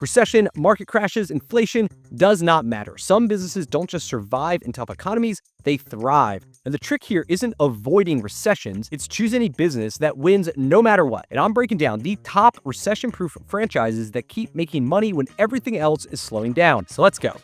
Recession, market crashes, inflation does not matter. Some businesses don't just survive in tough economies, they thrive. And the trick here isn't avoiding recessions, it's choosing a business that wins no matter what. And I'm breaking down the top recession-proof franchises that keep making money when everything else is slowing down. So let's go.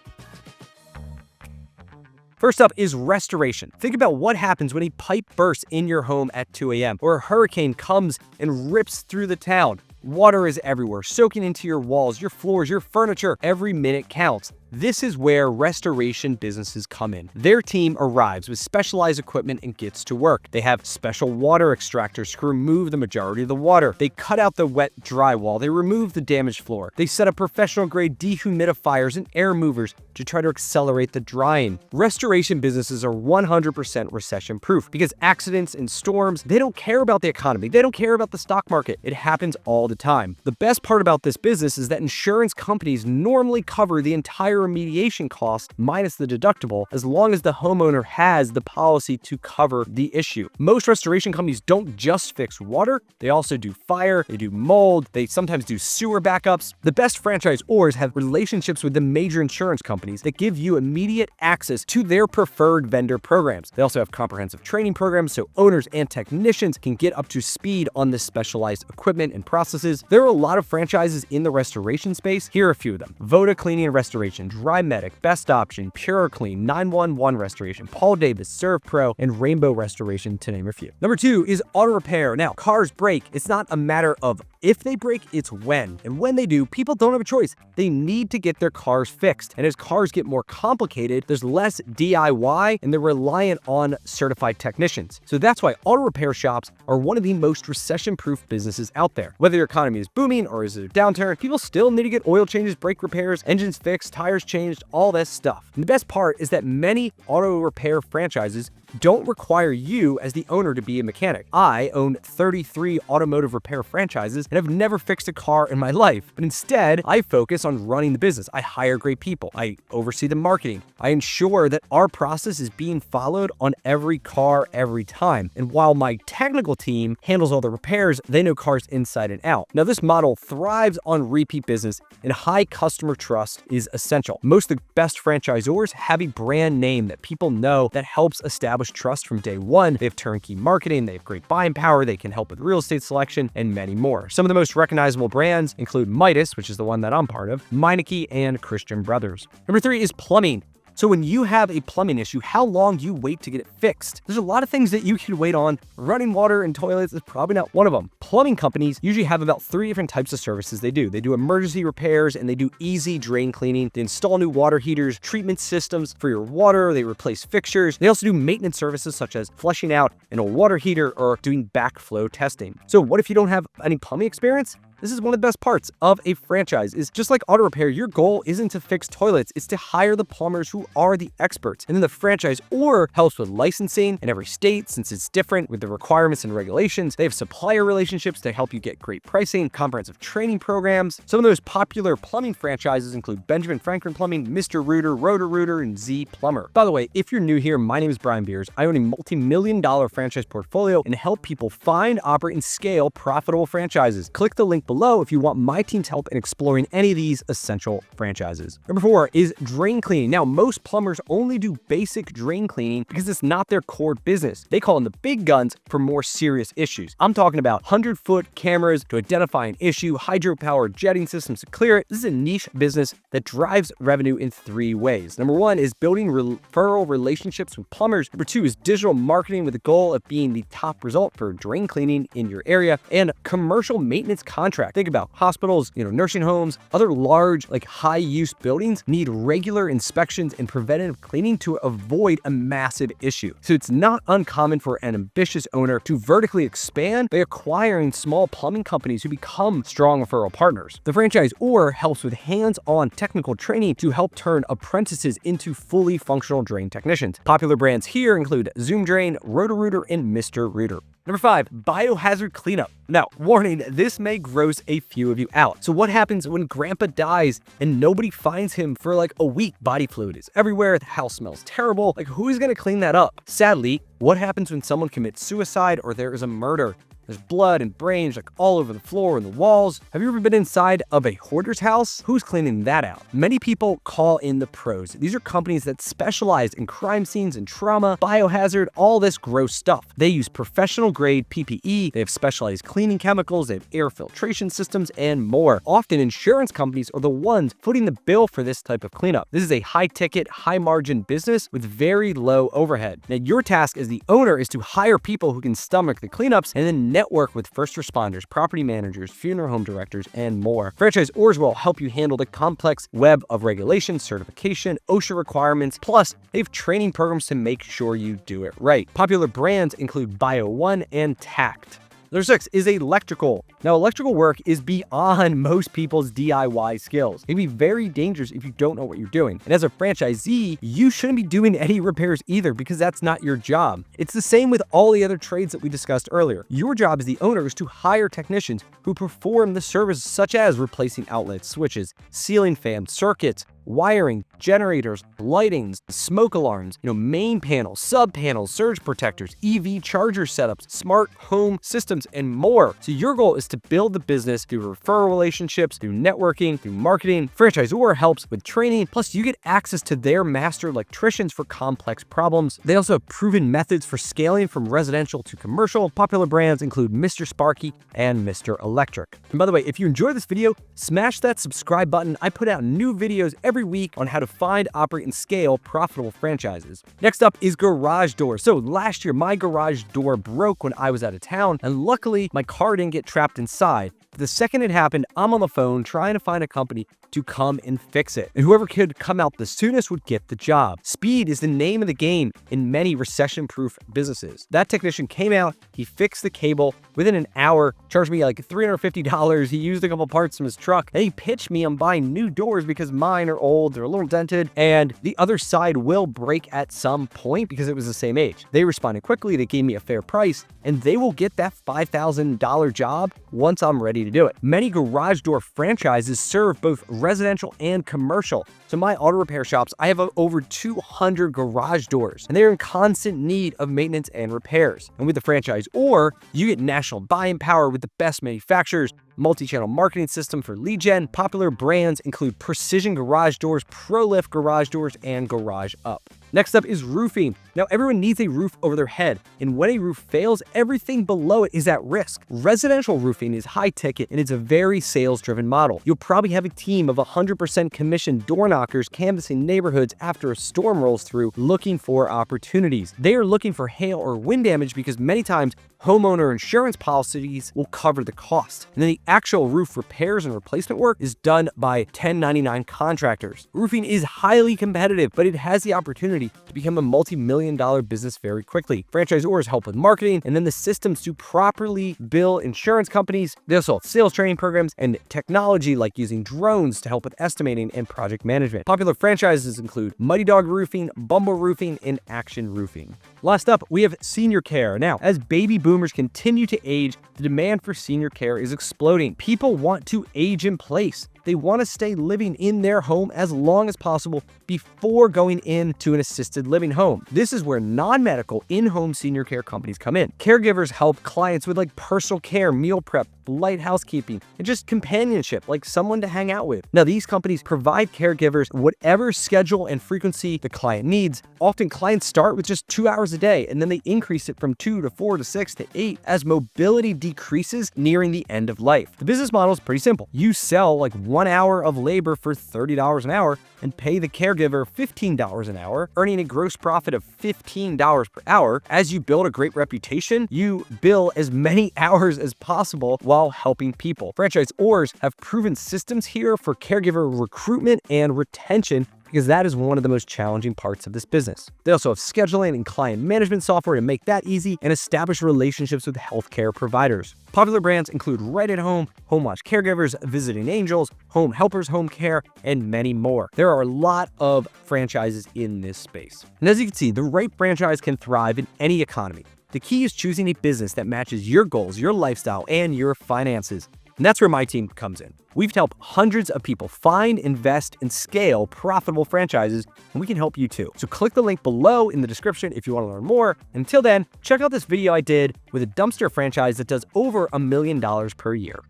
First up is restoration. Think about what happens when a pipe bursts in your home at 2 a.m. or a hurricane comes and rips through the town. Water is everywhere, soaking into your walls, your floors, your furniture. Every minute counts. This is where restoration businesses come in. Their team arrives with specialized equipment and gets to work. They have special water extractors to remove the majority of the water. They cut out the wet drywall. They remove the damaged floor. They set up professional-grade dehumidifiers and air movers to try to accelerate the drying. Restoration businesses are 100% recession-proof because accidents and storms, they don't care about the economy. They don't care about the stock market. It happens all the time. The best part about this business is that insurance companies normally cover the entire remediation cost minus the deductible as long as the homeowner has the policy to cover the issue. Most restoration companies don't just fix water, they also do fire, they do mold, they sometimes do sewer backups. The best franchisors have relationships with the major insurance companies that give you immediate access to their preferred vendor programs. They also have comprehensive training programs so owners and technicians can get up to speed on this specialized equipment and processes. There are a lot of franchises in the restoration space. Here are a few of them. Voda Cleaning and Restoration, Dry Medic, Best Option, Pure Clean, 911 Restoration, Paul Davis, Serve Pro, and Rainbow Restoration, to name a few. Number 2 is auto repair. Now, cars break. It's not a matter of if they break, it's when. And when they do, people don't have a choice. They need to get their cars fixed. And as cars get more complicated, there's less DIY and they're reliant on certified technicians. So that's why auto repair shops are one of the most recession-proof businesses out there. Whether your economy is booming or is it a downturn, people still need to get oil changes, brake repairs, engines fixed, tires changed, all that stuff. And the best part is that many auto repair franchises don't require you as the owner to be a mechanic. I own 33 automotive repair franchises and I've never fixed a car in my life, but instead I focus on running the business. I hire great people. I oversee the marketing. I ensure that our process is being followed on every car every time. And while my technical team handles all the repairs, they know cars inside and out. Now this model thrives on repeat business and high customer trust is essential. Most of the best franchisors have a brand name that people know that helps establish trust from day one. They have turnkey marketing, they have great buying power, they can help with real estate selection, and many more. Some of the most recognizable brands include Midas, which is the one that I'm part of, Meineke, and Christian Brothers. Number 3 is plumbing. So when you have a plumbing issue, how long do you wait to get it fixed? There's a lot of things that you can wait on. Running water and toilets is probably not one of them. Plumbing companies usually have about 3 different types of services they do. They do emergency repairs and they do easy drain cleaning. They install new water heaters, treatment systems for your water. They replace fixtures. They also do maintenance services such as flushing out an old water heater or doing backflow testing. So what if you don't have any plumbing experience? This is one of the best parts of a franchise is just like auto repair, your goal isn't to fix toilets, it's to hire the plumbers who are the experts. And then the franchisor helps with licensing in every state since it's different with the requirements and regulations. They have supplier relationships to help you get great pricing, comprehensive training programs. Some of those popular plumbing franchises include Benjamin Franklin Plumbing, Mr. Rooter, Roto-Rooter, and Z Plumber. By the way, if you're new here, my name is Brian Beers. I own a multi-million-dollar franchise portfolio and help people find, operate, and scale profitable franchises. Click the link below if you want my team's help in exploring any of these essential franchises. Number 4 is drain cleaning. Now, most plumbers only do basic drain cleaning because it's not their core business. They call in the big guns for more serious issues. I'm talking about 100-foot cameras to identify an issue, hydropower jetting systems to clear it. This is a niche business that drives revenue in 3 ways. Number 1 is building referral relationships with plumbers. Number 2 is digital marketing with the goal of being the top result for drain cleaning in your area, and commercial maintenance contracts. Think about hospitals, nursing homes, other large, high-use buildings need regular inspections and preventative cleaning to avoid a massive issue. So it's not uncommon for an ambitious owner to vertically expand by acquiring small plumbing companies who become strong referral partners. The franchisor helps with hands-on technical training to help turn apprentices into fully functional drain technicians. Popular brands here include Zoom Drain, Roto-Rooter, and Mr. Rooter. Number 5, biohazard cleanup. Now, warning, this may gross a few of you out. So what happens when grandpa dies and nobody finds him for a week? Body fluid is everywhere, the house smells terrible. Who's gonna clean that up? Sadly, what happens when someone commits suicide or there is a murder? There's blood and brains like all over the floor and the walls. Have you ever been inside of a hoarder's house? Who's cleaning that out? Many people call in the pros. These are companies that specialize in crime scenes and trauma, biohazard, all this gross stuff. They use professional grade PPE, they have specialized cleaning chemicals, they have air filtration systems, and more. Often insurance companies are the ones footing the bill for this type of cleanup. This is a high ticket, high margin business with very low overhead. Now your task as the owner is to hire people who can stomach the cleanups and then network with first responders, property managers, funeral home directors, and more. Franchisors will help you handle the complex web of regulations, certification, OSHA requirements, plus they have training programs to make sure you do it right. Popular brands include Bio1 and Tact. Number 6 is electrical. Now, electrical work is beyond most people's DIY skills. It can be very dangerous if you don't know what you're doing. And as a franchisee, you shouldn't be doing any repairs either because that's not your job. It's the same with all the other trades that we discussed earlier. Your job as the owner is to hire technicians who perform the services such as replacing outlets, switches, ceiling fans, circuits, wiring, generators, lightings, smoke alarms, main panels, sub panels, surge protectors, EV charger setups, smart home systems, and more. So your goal is to build the business through referral relationships, through networking, through marketing. Franchisor helps with training, plus you get access to their master electricians for complex problems. They also have proven methods for scaling from residential to commercial. Popular brands include Mr. Sparky and Mr. Electric. And by the way, if you enjoyed this video, smash that subscribe button. I put out new videos every week on how to find, operate, and scale profitable franchises. Next up is garage doors. So last year, my garage door broke when I was out of town, and luckily my car didn't get trapped inside. The second it happened, I'm on the phone trying to find a company to come and fix it. And whoever could come out the soonest would get the job. Speed is the name of the game in many recession-proof businesses. That technician came out, he fixed the cable within an hour, charged me like $350. He used a couple parts from his truck, and he pitched me on buying new doors because mine are old, they're a little dented, and the other side will break at some point because it was the same age. They responded quickly, they gave me a fair price, and they will get that $5,000 job once I'm ready to do it. Many garage door franchises serve both residential and commercial. So my auto repair shops, I have over 200 garage doors, and they're in constant need of maintenance and repairs. And with the franchisor, you get national buying power with the best manufacturers, multi-channel marketing system for lead gen. Popular brands include Precision Garage Doors, ProLift Garage Doors, and Garage Up. Next up is roofing. Now, everyone needs a roof over their head, and when a roof fails, everything below it is at risk. Residential roofing is high ticket, and it's a very sales-driven model. You'll probably have a team of 100% commissioned door knockers canvassing neighborhoods after a storm rolls through, looking for opportunities. They are looking for hail or wind damage because many times homeowner insurance policies will cover the cost. And then the actual roof repairs and replacement work is done by 1099 contractors. Roofing is highly competitive, but it has the opportunity to become a multi-million-dollar business very quickly. Franchisors help with marketing and then the systems to properly bill insurance companies. They also have sales training programs and technology like using drones to help with estimating and project management. Popular franchises include Mighty Dog Roofing, Bumble Roofing, and Action Roofing. Last up, we have senior care. Now, as baby boomers continue to age, the demand for senior care is exploding. People want to age in place. They want to stay living in their home as long as possible before going into an assisted living home. This is where non-medical in-home senior care companies come in. Caregivers help clients with like personal care, meal prep, light housekeeping, and just companionship, like someone to hang out with. Now, these companies provide caregivers whatever schedule and frequency the client needs. Often clients start with just 2 hours a day, and then they increase it from 2 to 4 to 6 to 8 as mobility decreases nearing the end of life. The business model is pretty simple. You sell like 1 hour of labor for $30 an hour and pay the caregiver $15 an hour, earning a gross profit of $15 per hour. As you build a great reputation, you bill as many hours as possible while helping people. Franchisors have proven systems here for caregiver recruitment and retention because that is one of the most challenging parts of this business. They also have scheduling and client management software to make that easy and establish relationships with healthcare providers. Popular brands include Right at Home, Home Watch Caregivers, Visiting Angels, Home Helpers Home Care, and many more. There are a lot of franchises in this space. And as you can see, the right franchise can thrive in any economy. The key is choosing a business that matches your goals, your lifestyle, and your finances. And that's where my team comes in. We've helped hundreds of people find, invest, and scale profitable franchises, and we can help you too. So click the link below in the description if you want to learn more. And until then, check out this video I did with a dumpster franchise that does over $1 million per year.